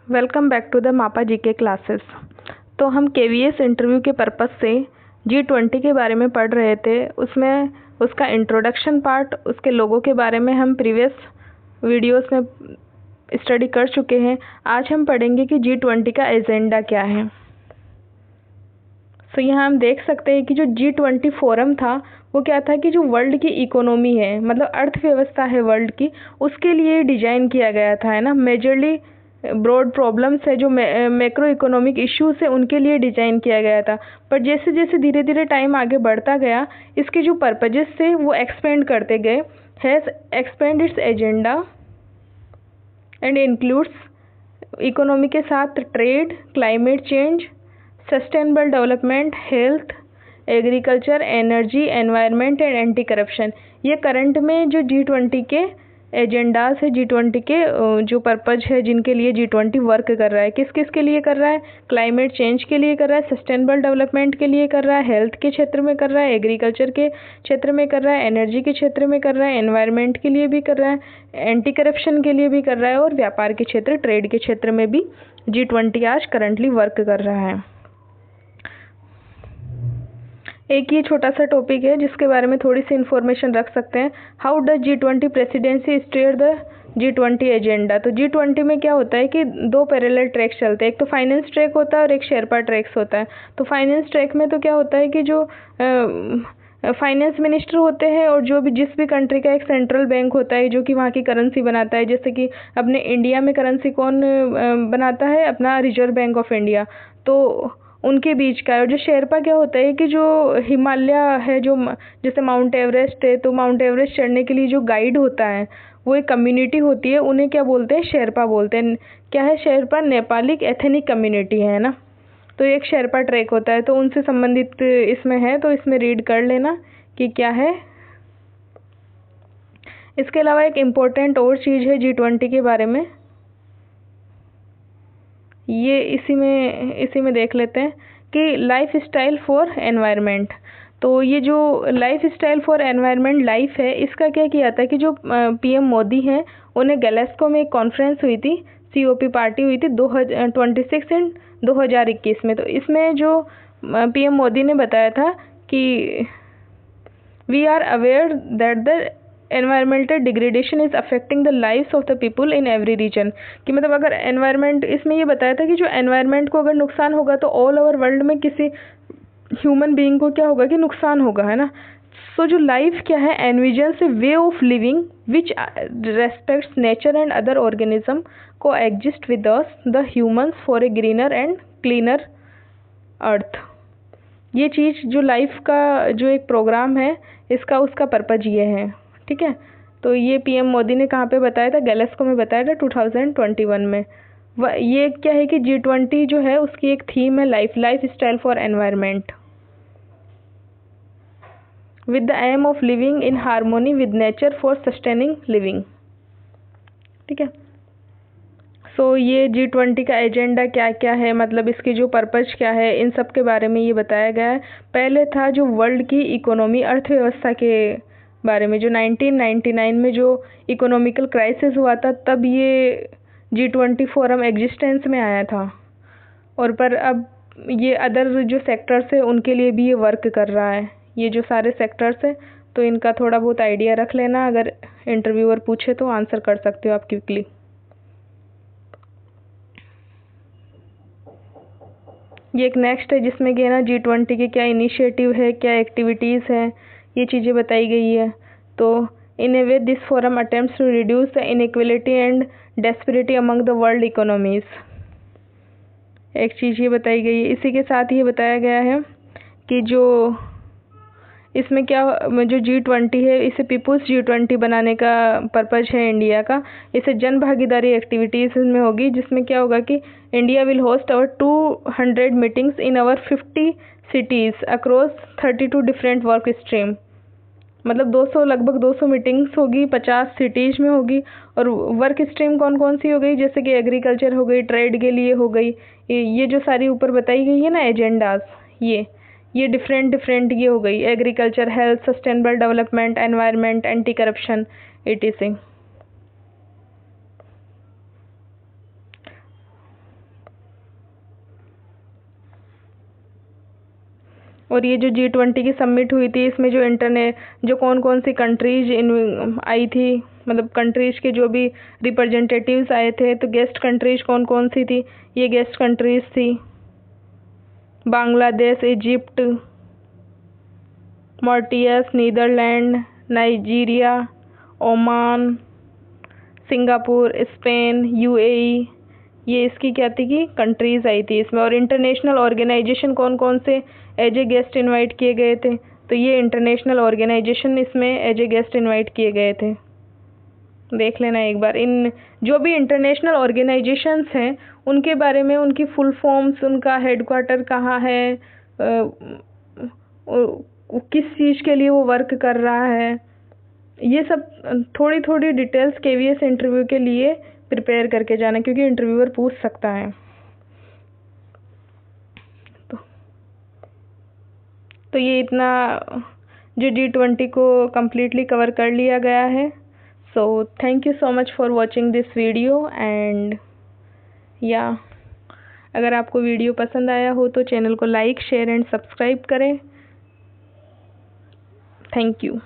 Welcome back to the मापा GK classes. तो हम केवीएस इंटरव्यू के पर्पस से G20 के बारे में पढ़ रहे थे। उसमें उसका इंट्रोडक्शन पार्ट, उसके लोगों के बारे में हम प्रीवियस वीडियोस में स्टडी कर चुके हैं। आज हम पढ़ेंगे कि G20 का एजेंडा क्या है। तो यहाँ हम देख सकते हैं कि जो G20 फोरम था वो क्या था कि जो वर्ल्ड की इकोनॉमी है, मतलब अर्थव्यवस्था है वर्ल्ड की, उसके लिए डिजाइन किया गया था, है ना। मेजरली ब्रॉड प्रॉब्लम्स है जो मैक्रो इकोनॉमिक इश्यूज है उनके लिए डिजाइन किया गया था। पर जैसे जैसे धीरे धीरे टाइम आगे बढ़ता गया, इसके जो पर्पजेस थे वो एक्सपेंड करते गए। Has expand it's agenda and includes economy के साथ trade, climate change, sustainable development, health, agriculture, energy, environment and anti corruption. ये करंट में जो G20 के एजेंडास है, G20 के जो पर्पज है जिनके लिए G20 वर्क कर रहा है, किस किस के लिए कर रहा है। क्लाइमेट चेंज के लिए कर रहा है, सस्टेनेबल डेवलपमेंट के लिए कर रहा है, हेल्थ के क्षेत्र में कर रहा है, एग्रीकल्चर के क्षेत्र में कर रहा है, एनर्जी के क्षेत्र में कर रहा है, एनवायरनमेंट के लिए भी कर रहा है, एंटी करप्शन के लिए भी कर रहा है, और व्यापार के क्षेत्र, ट्रेड के क्षेत्र में भी G20 आज करंटली वर्क कर रहा है। एक ये छोटा सा टॉपिक है जिसके बारे में थोड़ी सी इन्फॉर्मेशन रख सकते हैं। How does G20 presidency steer the G20 agenda. तो G20 में क्या होता है कि दो पैरेलल ट्रैक्स चलते हैं, एक तो फाइनेंस ट्रैक होता है और एक शेरपा ट्रैक्स होता है। तो फाइनेंस ट्रैक में तो क्या होता है कि जो फाइनेंस मिनिस्टर होते हैं और जो भी जिस भी कंट्री का एक सेंट्रल बैंक होता है जो कि वहाँ की करेंसी बनाता है, जैसे कि अपने इंडिया में करेंसी कौन बनाता है, अपना रिजर्व बैंक ऑफ इंडिया, तो उनके बीच का। और जो शेरपा क्या होता है कि जो हिमालय है, जो जैसे माउंट एवरेस्ट है, तो माउंट एवरेस्ट चढ़ने के लिए जो गाइड होता है वो एक कम्युनिटी होती है, उन्हें क्या बोलते हैं, शेरपा बोलते हैं। क्या है शेरपा? नेपाली एथनिक कम्युनिटी है ना। तो एक शेरपा ट्रैक होता है, तो उनसे संबंधित इसमें है, तो इसमें रीड कर लेना कि क्या है। इसके अलावा एक इम्पोर्टेंट और चीज़ है G20 के बारे में, ये इसी में देख लेते हैं कि लाइफ स्टाइल फॉर एनवायरनमेंट। तो ये जो life style for environment life है, इसका क्या किया था कि जो PM मोदी हैं उन्हें ग्लासगो में एक कॉन्फ्रेंस हुई थी, COP पार्टी हुई थी 26 इन 2021 में। तो इसमें जो PM मोदी ने बताया था कि we are aware that the environmental degradation is affecting the lives of the people in every region. कि मतलब अगर एनवायरमेंट, इसमें ये बताया था कि जो एनवायरमेंट को अगर नुकसान होगा तो ऑल ओवर वर्ल्ड में किसी ह्यूमन बीइंग को क्या होगा कि नुकसान होगा, है ना। सो जो लाइफ क्या है, envisions a way of living which respects nature and other organism coexist with us the humans for a greener and cleaner earth. ये चीज़ जो लाइफ का जो एक प्रोग्राम है, इसका उसका पर्पज ये है, ठीक है। तो ये PM मोदी ने कहाँ पे बताया था? ग्लासगो में बताया था 2021 में। ये क्या है कि G20 जो है उसकी एक थीम है life style for environment with the aim of living in harmony with nature for sustaining living, ठीक है। सो ये G20 का एजेंडा क्या क्या है, मतलब इसकी जो पर्पज क्या है, इन सब के बारे में ये बताया गया है। पहले था जो वर्ल्ड की इकोनॉमी, अर्थव्यवस्था के बारे में, जो 1999 में जो इकोनॉमिकल क्राइसिस हुआ था तब ये G20 फोरम एग्जिस्टेंस में आया था। और पर अब ये अदर जो सेक्टर्स है उनके लिए भी ये वर्क कर रहा है। ये जो सारे सेक्टर्स है तो इनका थोड़ा बहुत आइडिया रख लेना, अगर इंटरव्यूअर पूछे तो आंसर कर सकते हो आप क्विकली। ये एक नेक्स्ट है जिसमें कि ना G20 के क्या इनिशिएटिव है, क्या एक्टिविटीज़ हैं, ये चीज़ें बताई गई है। तो in a way this forum attempts to reduce the inequality and disparity among the world economies, एक चीज़ ये बताई गई है। इसी के साथ ये बताया गया है कि जो इसमें क्या, जो G20 है इसे पीपुल्स G20 बनाने का पर्पज है इंडिया का। इसे जन भागीदारी एक्टिविटीज़ में होगी, जिसमें क्या होगा कि India will host over 200 meetings in over 50 cities across 32 different work stream. मतलब 200, लगभग 200 मीटिंग्स होगी, 50 सिटीज़ में होगी। और वर्क स्ट्रीम कौन कौन सी हो गई, जैसे कि एग्रीकल्चर हो गई, ट्रेड के लिए हो गई, ये जो सारी ऊपर बताई गई है ना एजेंडाज, ये डिफरेंट ये हो गई, agriculture, health, sustainable development, environment, anti corruption, etc। और ये जो G20 की समिट हुई थी, इसमें जो कौन कौन सी कंट्रीज आई थी, मतलब कंट्रीज के जो भी रिप्रेजेंटेटिव्स आए थे, तो गेस्ट कंट्रीज कौन कौन सी थी? ये गेस्ट कंट्रीज थी Bangladesh, Egypt, Mauritius, Netherland, Nigeria, Oman, Singapore, Spain, UAE. ये इसकी क्या थी कि कंट्रीज आई थी इसमें। और इंटरनेशनल ऑर्गेनाइजेशन कौन कौन से एज ए गेस्ट इनवाइट किए गए थे? तो ये इंटरनेशनल ऑर्गेनाइजेशन इसमें एज ए गेस्ट इनवाइट किए गए थे। देख लेना एक बार इन जो भी इंटरनेशनल ऑर्गेनाइजेशंस हैं उनके बारे में, उनकी फुल फॉर्म्स, उनका हेडक्वार्टर कहाँ है, किस चीज़ के लिए वो वर्क कर रहा है, ये सब थोड़ी थोड़ी डिटेल्स केवीएस इंटरव्यू के लिए प्रिपेयर करके जाना, क्योंकि इंटरव्यूअर पूछ सकता है। तो ये इतना जो G20 को कम्प्लीटली कवर कर लिया गया है। So thank you so much for watching this video and या अगर आपको वीडियो पसंद आया हो तो चैनल को लाइक, शेयर एंड सब्सक्राइब करें। Thank you.